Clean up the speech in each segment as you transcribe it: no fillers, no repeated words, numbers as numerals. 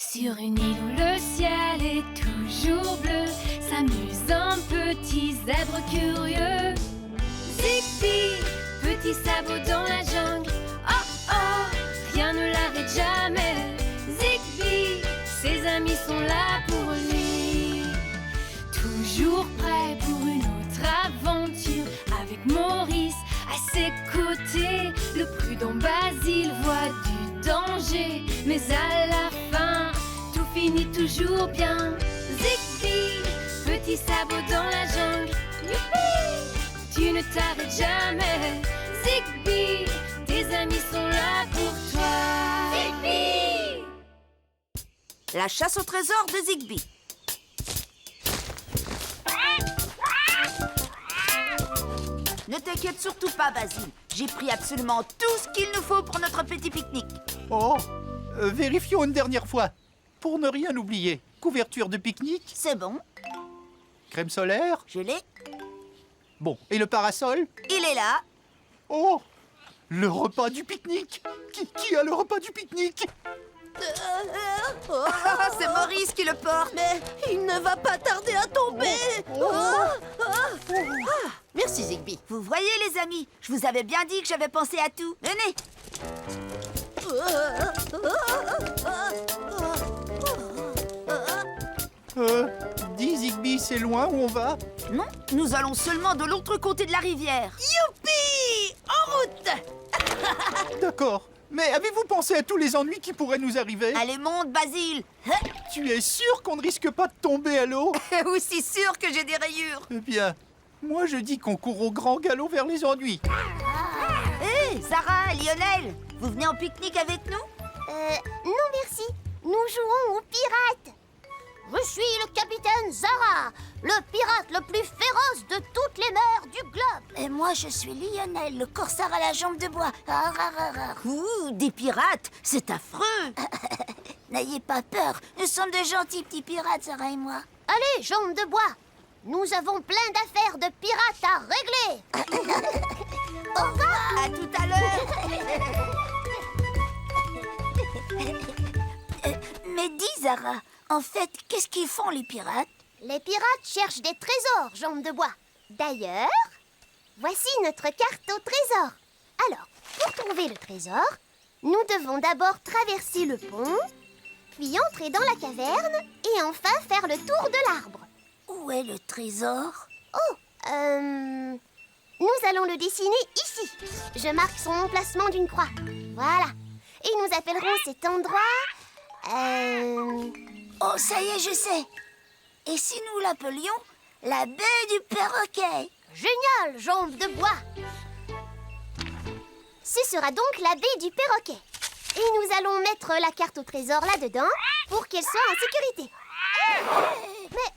Sur une île où le ciel est toujours bleu, s'amuse un petit zèbre curieux. Zigbee, petit sabot dans la jungle. Oh oh, rien ne l'arrête jamais. Zigbee, ses amis sont là pour lui. Toujours prêt pour une autre aventure. Avec Maurice à ses côtés, le prudent Basile voit du danger. Mais à la fin, tout finit toujours bien. Zigbee, petit sabot dans la jungle. Youpi, tu ne t'arrêtes jamais. Zigbee, tes amis sont là pour toi. Zigbee! La chasse au trésor de Zigbee. Ne t'inquiète surtout pas, Basile. J'ai pris absolument tout ce qu'il nous faut pour notre petit pique-nique. Oh, vérifions une dernière fois. Pour ne rien oublier, couverture de pique-nique, C'est bon, crème solaire. je l'ai. Bon, et le parasol? Il est là. Oh, le repas du pique-nique. Qui a le repas du pique-nique? C'est Maurice qui le porte. Mais il ne va pas tarder à tomber. Merci Zigbee. Vous voyez, les amis, je vous avais bien dit que j'avais pensé à tout. Venez. Dis Zigbee, c'est loin où on va? Non, nous allons seulement de l'autre côté de la rivière. Youpi! En route! D'accord. Mais avez-vous pensé à tous les ennuis qui pourraient nous arriver? Allez, monte, Basile. Tu es sûr qu'on ne risque pas de tomber à l'eau? Aussi sûr que j'ai des rayures. Eh bien, moi je dis qu'on court au grand galop vers les ennuis. Hé, Sarah, Lionel, vous venez en pique-nique avec nous? Non merci, nous jouons aux pirates. Je suis le capitaine Zara, le pirate le plus féroce de toutes les mers du globe. Et moi, je suis Lionel, le corsaire à la jambe de bois. Ouh, des pirates, c'est affreux. N'ayez pas peur, nous sommes de gentils petits pirates, Sarah et moi. Allez, jambes de bois, nous avons plein d'affaires de pirates à régler. Au revoir. À tout à l'heure. Mais dis, Zara, en fait, qu'est-ce qu'ils font, les pirates? Les pirates cherchent des trésors, jambes de bois. D'ailleurs, voici notre carte au trésor. Alors, pour trouver le trésor, nous devons d'abord traverser le pont, puis entrer dans la caverne et enfin faire le tour de l'arbre. Où est le trésor? Nous allons le dessiner ici. Je marque son emplacement d'une croix. Voilà. Et nous appellerons cet endroit... Oh, ça y est, je sais. Et si nous l'appelions la baie du perroquet? Génial, jambes de bois. Ce sera donc la baie du perroquet. Et nous allons mettre la carte au trésor là-dedans pour qu'elle soit en sécurité. Mais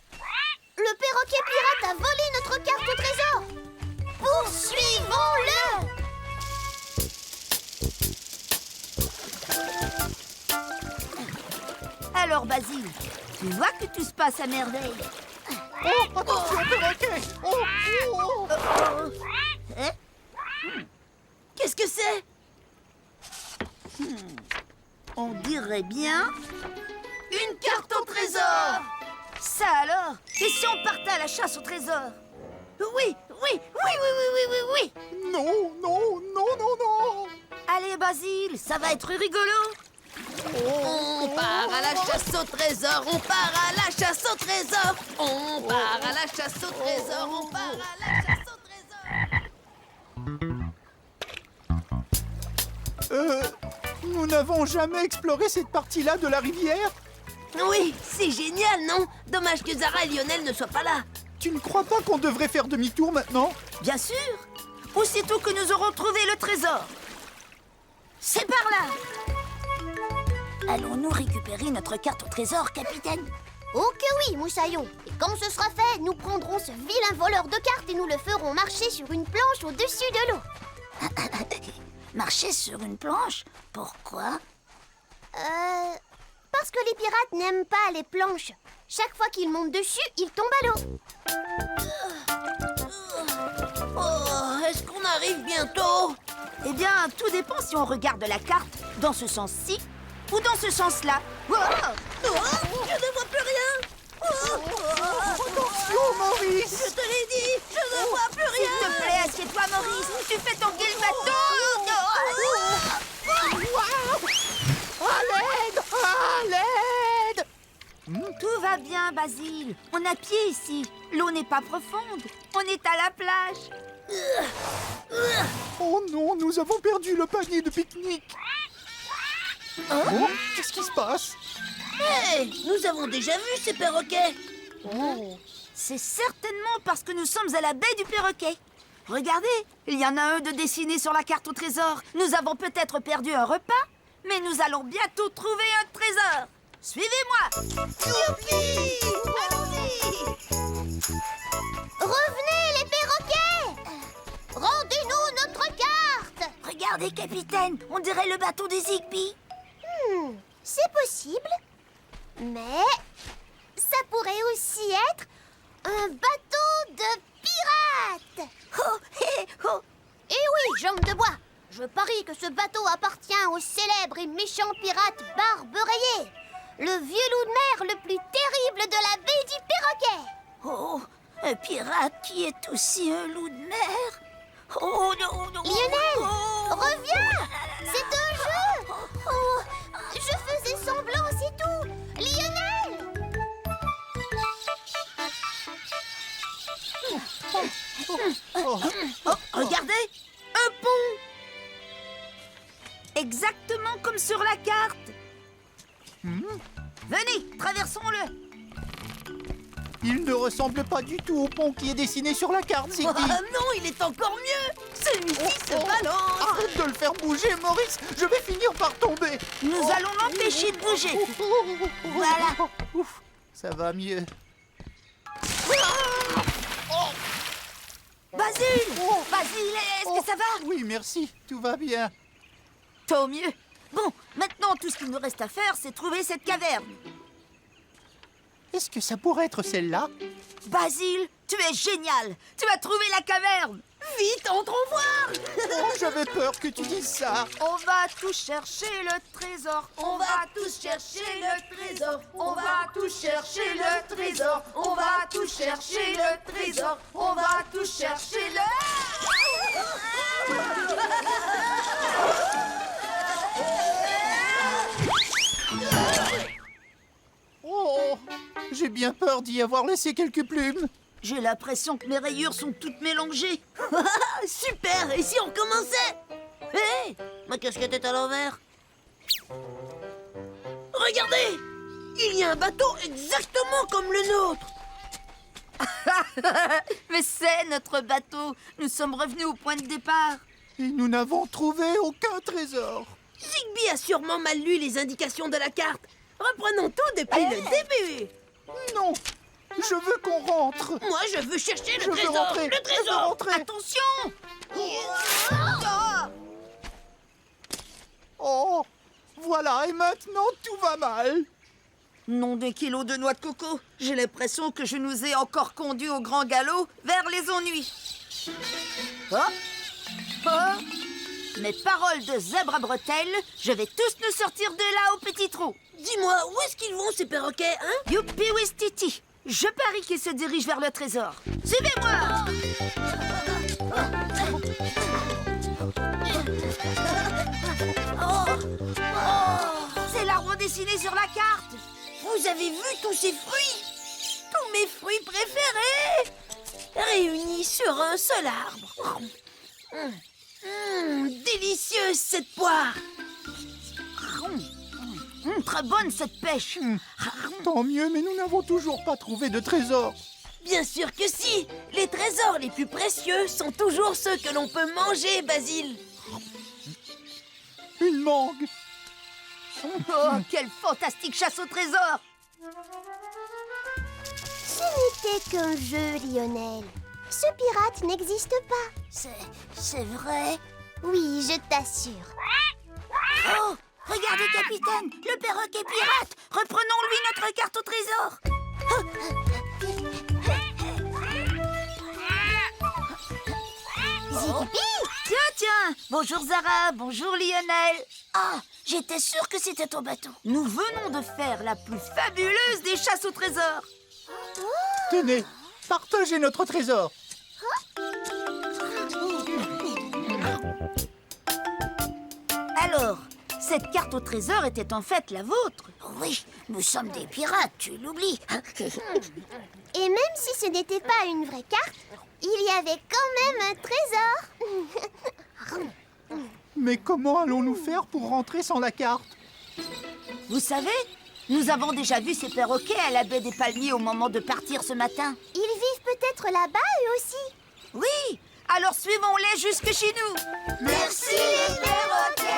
le perroquet pirate a volé notre carte au trésor. Poursuivons-le. Alors, Basile, tu vois que tout se passe à merveille. Oh, attention, perroquet! Oh. Hein? Qu'est-ce que c'est? On dirait bien Une carte au trésor! ça alors. Et si on partait à la chasse au trésor? Oui. Non, non, non, non, non! Allez, Basile, ça va être rigolo. On part à la chasse au trésor, on part à la chasse au trésor. On part à la chasse au trésor, on part à la chasse au trésor. Nous n'avons jamais exploré cette partie-là de la rivière? Oui, c'est génial, non? Dommage que Zara et Lionel ne soient pas là. Tu ne crois pas qu'on devrait faire demi-tour maintenant? Bien sûr. Aussitôt que nous aurons trouvé le trésor. C'est par là. Allons-nous récupérer notre carte au trésor, capitaine? Oh que oui, Moussaillon. Et quand ce sera fait, nous prendrons ce vilain voleur de cartes et nous le ferons marcher sur une planche au-dessus de l'eau. Marcher sur une planche? Pourquoi? Parce que les pirates n'aiment pas les planches. Chaque fois qu'ils montent dessus, ils tombent à l'eau. Oh, est-ce qu'on arrive bientôt? Eh bien, tout dépend si on regarde la carte dans ce sens-ci ou dans ce sens-là. Oh, Je ne vois plus rien. Attention, Maurice! Je te l'ai dit, je ne vois plus s'il te rien. plaît, assieds-toi, Maurice. Tu fais tanguer le bateau. À l'aide! Tout va bien, Basile. On a pied ici. L'eau n'est pas profonde. On est à la plage. Oh non, nous avons perdu le panier de pique-nique. Oh, qu'est-ce qui se passe? Hey, nous avons déjà vu ces perroquets. C'est certainement parce que nous sommes à la baie du Perroquet. Regardez, il y en a un de dessiné sur la carte au trésor. Nous avons peut-être perdu un repas, mais nous allons bientôt trouver un trésor. Suivez-moi. Youpi! Allons-y! Revenez, les perroquets! Rendez-nous notre carte! Regardez, capitaine, on dirait le bateau des Zigbee. C'est possible, mais ça pourrait aussi être un bateau de pirates! Oh, hé, oh. Eh oui, Jambe de Bois, je parie que ce bateau appartient au célèbre et méchant pirate Barbe Rayée, le vieux loup de mer le plus terrible de la baie du Perroquet. Oh, un pirate qui est aussi un loup de mer. Oh non, non. Lionel, Oh. reviens! C'est un jeu! Oh, je faisais semblant, c'est tout! Lionel! Oh, regardez, un pont. Exactement comme sur la carte. Venez, traversons-le. Il ne ressemble pas du tout au pont qui est dessiné sur la carte, Ziggy. Ah non, il est encore mieux. Celui-ci se balance. Arrête de le faire bouger, Maurice. Je vais finir par tomber. Nous allons l'empêcher de bouger. Voilà. Ouf, ça va mieux. Basile, Basile, est-ce que ça va? Oui, merci. Tout va bien. Tant mieux. Bon, maintenant, tout ce qu'il nous reste à faire, c'est trouver cette caverne. Est-ce que ça pourrait être celle-là? Basile, tu es génial. Tu as trouvé la caverne. Vite, entrons voir. Oh, j'avais peur que tu dises ça. On va tous chercher le trésor. On va tous chercher le trésor. On va tous chercher le trésor. On va tous chercher le trésor. On va tous chercher Oh, j'ai bien peur d'y avoir laissé quelques plumes. J'ai l'impression que mes rayures sont toutes mélangées. Super. Et si on commençait? Hé, ma casquette est à l'envers. Regardez, il y a un bateau exactement comme le nôtre. Mais c'est notre bateau. Nous sommes revenus au point de départ. Et nous n'avons trouvé aucun trésor. Zigbee a sûrement mal lu les indications de la carte. Reprenons tout depuis le début. Non, je veux qu'on rentre. Moi, je veux chercher Je le veux trésor. rentrer. Le Je veux trésor. rentrer. Attention! Oh, voilà, et maintenant tout va mal. Nom de kilos de noix de coco. J'ai l'impression que je nous ai encore conduits au grand galop vers les ennuis. Oh! Oh! Mes paroles de zèbre à bretelles, je vais tous nous sortir de là au petit trou. Dis-moi, où est-ce qu'ils vont ces perroquets, hein? Youpi Wistiti! Je parie qu'ils se dirigent vers le trésor. Suivez-moi! C'est l'arbre dessiné sur la carte. Vous avez vu tous ces fruits? Tous mes fruits préférés réunis sur un seul arbre. Délicieuse cette poire. Très bonne cette pêche. Tant mieux, mais nous n'avons toujours pas trouvé de trésor. Bien sûr que si. Les trésors les plus précieux sont toujours ceux que l'on peut manger, Basile. Une mangue. Oh, quelle fantastique chasse au trésor! Ce n'était qu'un jeu, Lionel. Ce pirate n'existe pas. C'est vrai. Oui, je t'assure. Oh, regardez, capitaine, le perroquet pirate. Reprenons-lui notre carte au trésor. Zigbee, Tiens, Bonjour Zara, bonjour Lionel. Ah, j'étais sûre que c'était ton bateau. Nous venons de faire la plus fabuleuse des chasses au trésor. Tenez, partagez notre trésor. Alors, cette carte au trésor était en fait la vôtre. Oui, nous sommes des pirates, tu l'oublies. Et même si ce n'était pas une vraie carte, il y avait quand même un trésor. Mais comment allons-nous faire pour rentrer sans la carte? Vous savez, nous avons déjà vu ces perroquets à la baie des Palmiers au moment de partir ce matin. Ils vivent peut-être là-bas eux aussi. Oui, alors suivons-les jusque chez nous. Merci les perroquets.